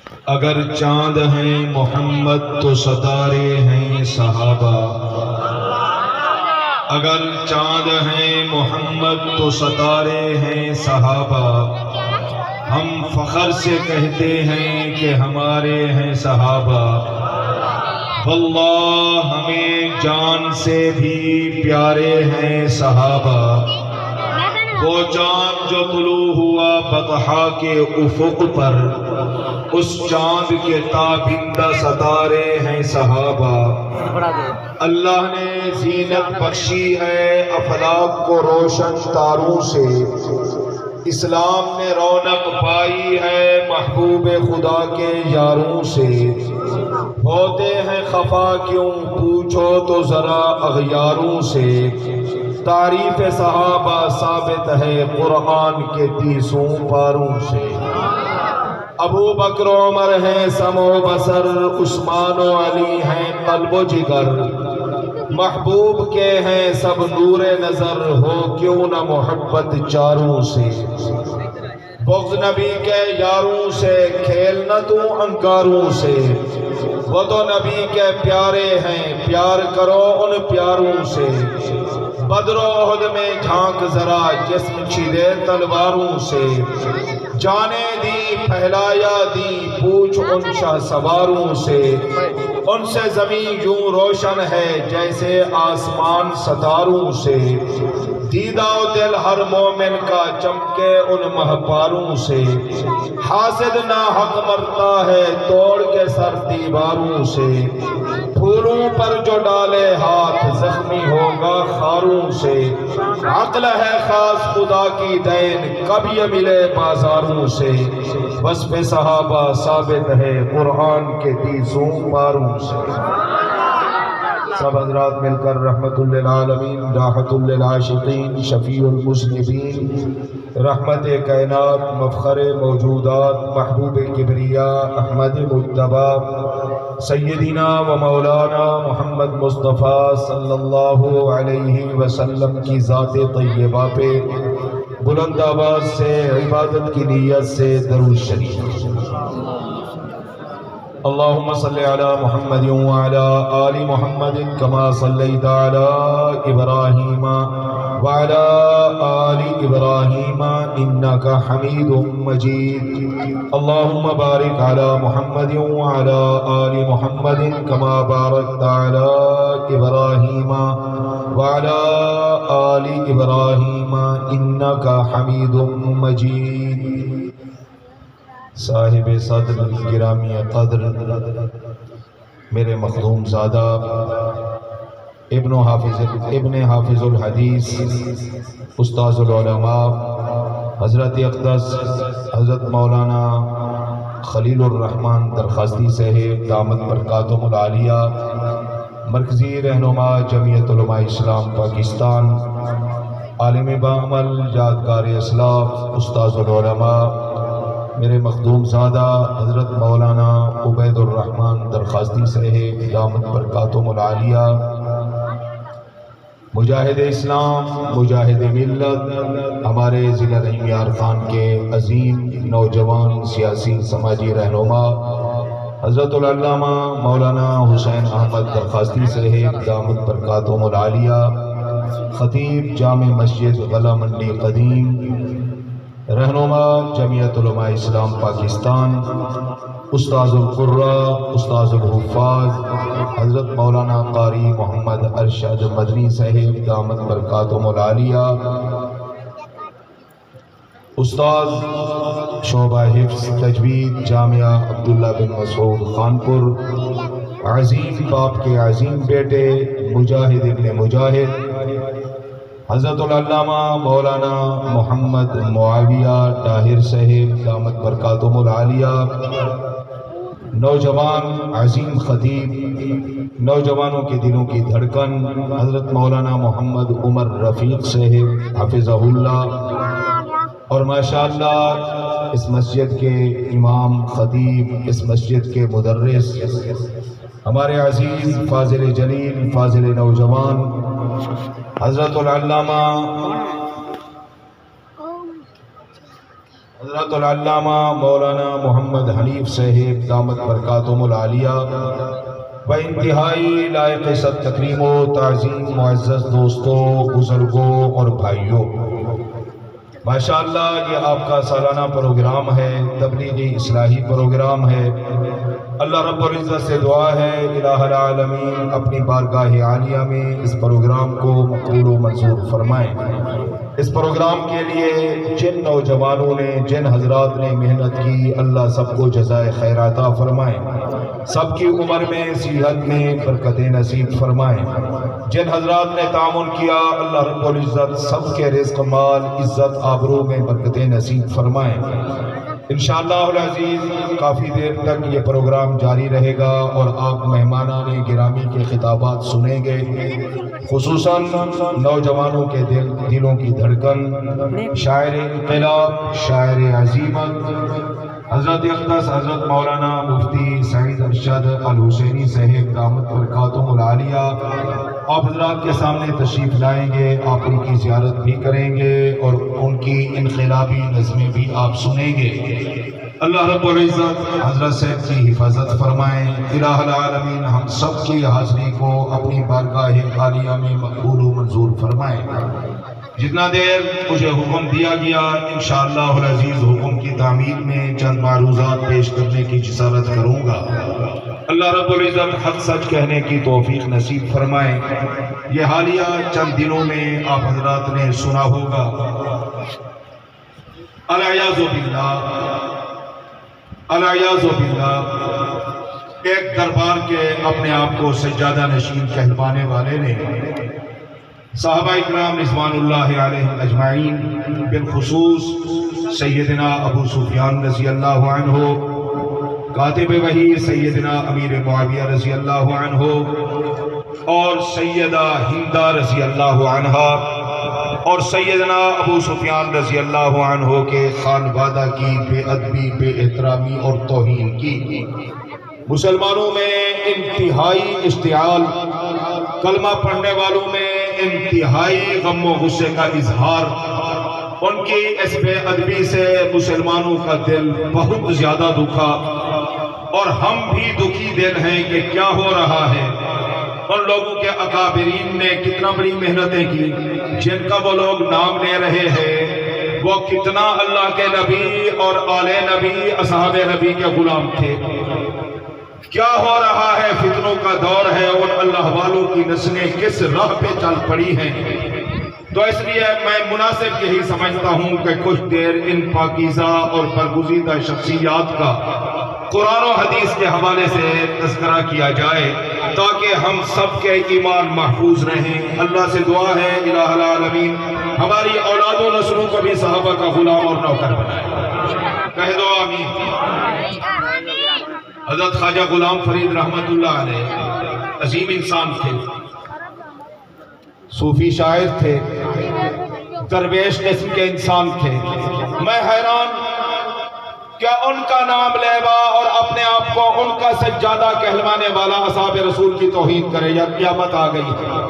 اگر چاند ہیں محمد تو ستارے ہیں صحابہ، اگر چاند ہیں محمد تو ستارے ہیں صحابہ، ہم فخر سے کہتے ہیں کہ ہمارے ہیں صحابہ۔ واللہ ہمیں جان سے بھی پیارے ہیں صحابہ۔ وہ چاند جو طلوع ہوا بطحا کے افق پر، اس چاند کے تابندہ ستارے ہیں صحابہ۔ اللہ نے زینت بخشی ہے افلاک کو روشن تاروں سے، اسلام نے رونق پائی ہے محبوب خدا کے یاروں سے۔ ہوتے ہیں خفا کیوں پوچھو تو ذرا اغیاروں سے، تعریف صحابہ ثابت ہے قرآن کے 30 پاروں سے۔ ابو بکر و عمر ہیں سمع و بصر، عثمان و علی ہیں قلب و جگر، محبوب کے ہیں سب نور نظر، ہو کیوں نہ محبت چاروں سے۔ بغض نبی کے یاروں سے، کھیل نہ تو انکاروں سے، وہ تو نبی کے پیارے ہیں، پیار کرو ان پیاروں سے۔ بدر و احد میں جھانک ذرا جسم چھیدے تلواروں سے، جانیں دی پھیلایا دی پوچھ ان شاہ سواروں سے۔ ان سے زمین یوں روشن ہے جیسے آسمان ستاروں سے، دیدہ و دل ہر مومن کا چمکے ان مہپاروں سے۔ حاسد ناحق مرتا ہے توڑ کے سر دیواروں سے، پھولوں پر جو ڈالے ہاتھ زخمی ہوگا خاروں سے۔ عقل ہے خاص خدا کی دین کب یہ ملے بازاروں سے، وصف صحابہ ثابت ہے قرآن کے 30 پاروں سے۔ سب حضرات مل کر رحمت للعالمین، راحت للعاشقین، شفیع المذنبین، رحمت کائنات، مفخر موجودات، محبوب کبریا، احمد مجتبی، سیدنا و مولانا محمد مصطفیٰ صلی اللہ علیہ وسلم کی ذات طیبہ پہ بلند آواز سے عبادت کی نیت سے درود شریف۔ اللہم صلی علی محمد وعلی آل محمد کما صلیت علی ابراہیم وعلی آل ابراہیم انکا حمید مجید۔ اللہم بارک علی محمد وعلی آل محمد کما بارکت علی ابراہیم وعلی آل ابراہیم انکا حمید مجید۔ صاحب صدر گرامی قدر میرے مخدوم زادہ ابن حافظ الحدیث استاذ العلماء حضرت اقدس حضرت مولانا خلیل الرحمن درخواستی صاحب دامت برکاتہم العالیہ، مرکزی رہنما جمعیت علماء اسلام پاکستان، عالم بعمل یادگار اسلاف استاذ العلماء میرے مخدوم زادہ حضرت مولانا عبید الرحمن درخواستی صاحب دامت برکاتہم العالیہ، مجاہد اسلام مجاہد ملت، ہمارے ضلع رحیمیار خان کے عظیم نوجوان سیاسی سماجی رہنما حضرت العلامہ مولانا حسین احمد درخواستی صاحب دامت برکاتہم العالیہ، خطیب جامع مسجد غلہ منڈی قدیم، رہنما جمعیت علماء اسلام پاکستان، استاذ القراء استاذ الحفاظ حضرت مولانا قاری محمد ارشد مدنی صاحب دامت برکاتہم العالیہ، استاذ شعبہ حفظ تجوید جامعہ عبداللہ بن مسعود خانپور، عظیم باپ کے عظیم بیٹے مجاہد ابن مجاہد حضرت العلامہ مولانا محمد معاویہ طاہر صاحب دامت برکاتہم العالیہ، نوجوان عظیم خطیب، نوجوانوں کے دلوں کی دھڑکن حضرت مولانا محمد عمر رفیق صاحب حفظہ اللہ، اور ماشاءاللہ اس مسجد کے امام خطیب، اس مسجد کے مدرس، ہمارے عزیز فاضل جلیل فاضل نوجوان حضرت العلامہ حضرت العلامہ مولانا محمد حنیف صاحب دامت برکاتہم العالیہ و انتہائی لائق صد تکریم و تعظیم معزز دوستوں، بزرگوں اور بھائیوں، ماشاءاللہ یہ آپ کا سالانہ پروگرام ہے، تبلیغی اصلاحی پروگرام ہے۔ اللہ رب العزت سے دعا ہے الہ العالمین اپنی بارگاہ عالیہ میں اس پروگرام کو مقبول و منظور فرمائیں۔ اس پروگرام کے لیے جن نوجوانوں نے، جن حضرات نے محنت کی، اللہ سب کو جزائے خیر عطا فرمائیں، سب کی عمر میں صحت میں برکت نصیب فرمائیں۔ جن حضرات نے تعاون کیا، اللہ رب العزت سب کے رزق، مال، عزت، آبرو میں برکت نصیب فرمائیں۔ انشاءاللہ العزیز کافی دیر تک یہ پروگرام جاری رہے گا اور آپ مہمانان گرامی کے خطابات سنیں گے، خصوصاً نوجوانوں کے دلوں کی دھڑکن، شاعر انقلاب، شاعر عظیمت حضرت اقدس حضرت مولانا مفتی سعید ارشد الحسینی صاحب دامت برکاتہم العالیہ آپ حضرات کے سامنے تشریف لائیں گے، آپ ان کی زیارت بھی کریں گے اور ان کی انقلابی نظمیں بھی آپ سنیں گے۔ اللہ رب العزت حضرت صاحب کی حفاظت فرمائیں، الہ العالمین ہم سب کی حاضری کو اپنی بارگاہ عالیہ میں مقبول و منظور فرمائیں۔ جتنا دیر مجھے حکم دیا گیا انشاءاللہ العزیز حکم کی تعمیل میں چند معروضات پیش کرنے کی جسارت کروں گا۔ اللہ رب العزت حق سچ کہنے کی توفیق نصیب فرمائیں۔ یہ حالیہ چند دنوں میں آپ حضرات نے سنا ہوگا، العیاذ باللہ، العیاذ باللہ، ایک دربار کے اپنے آپ کو سجادہ نشین کہلوانے والے نے صحابہ اکرام رضوان اللہ علیہم اجمعین، بالخصوص سیدنا ابو سفیان رضی اللہ عنہ، کاتب وحی سیدنا امیر معاویہ رضی اللہ عنہ، اور سیدہ ہندہ رضی اللہ عنہ، اور سیدنا ابو سفیان رضی اللہ عنہ کے خانوادہ کی بے ادبی، بے احترامی اور توہین کی، مسلمانوں میں انتہائی اشتعال، کلمہ پڑھنے والوں میں انتہائی غم و غصے کا اظہار، ان کی اس بے ادبی سے مسلمانوں کا دل بہت زیادہ دکھا، اور ہم بھی دکھی دل ہیں کہ کیا ہو رہا ہے۔ ان لوگوں کے اکابرین نے کتنا بڑی محنتیں کی، جن کا وہ لوگ نام لے رہے ہیں، وہ کتنا اللہ کے نبی اور آل نبی، اصحاب نبی کے غلام تھے۔ کیا ہو رہا ہے، فتنوں کا دور ہے، اور اللہ والوں کی نسلیں کس راہ پہ چل پڑی ہیں۔ تو اس لیے میں مناسب یہی سمجھتا ہوں کہ کچھ دیر ان پاکیزہ اور برگزیدہ شخصیات کا قرآن و حدیث کے حوالے سے تذکرہ کیا جائے تاکہ ہم سب کے ایمان محفوظ رہیں۔ اللہ سے دعا ہے الہ العالمین ہماری اولاد و نسلوں کو بھی صحابہ کا غلام اور نوکر بنائے، کہہ دو آمین۔ حضرت خواجہ غلام فرید رحمت اللہ علیہ عظیم انسان تھے، صوفی شاعر تھے، درویش قسم کے انسان تھے۔ میں حیران کیا ان کا نام لیوا اور اپنے آپ کو ان کا سجادہ کہلوانے والا اصحاب رسول کی توہین کرے، یا قیامت آ گئی ہے۔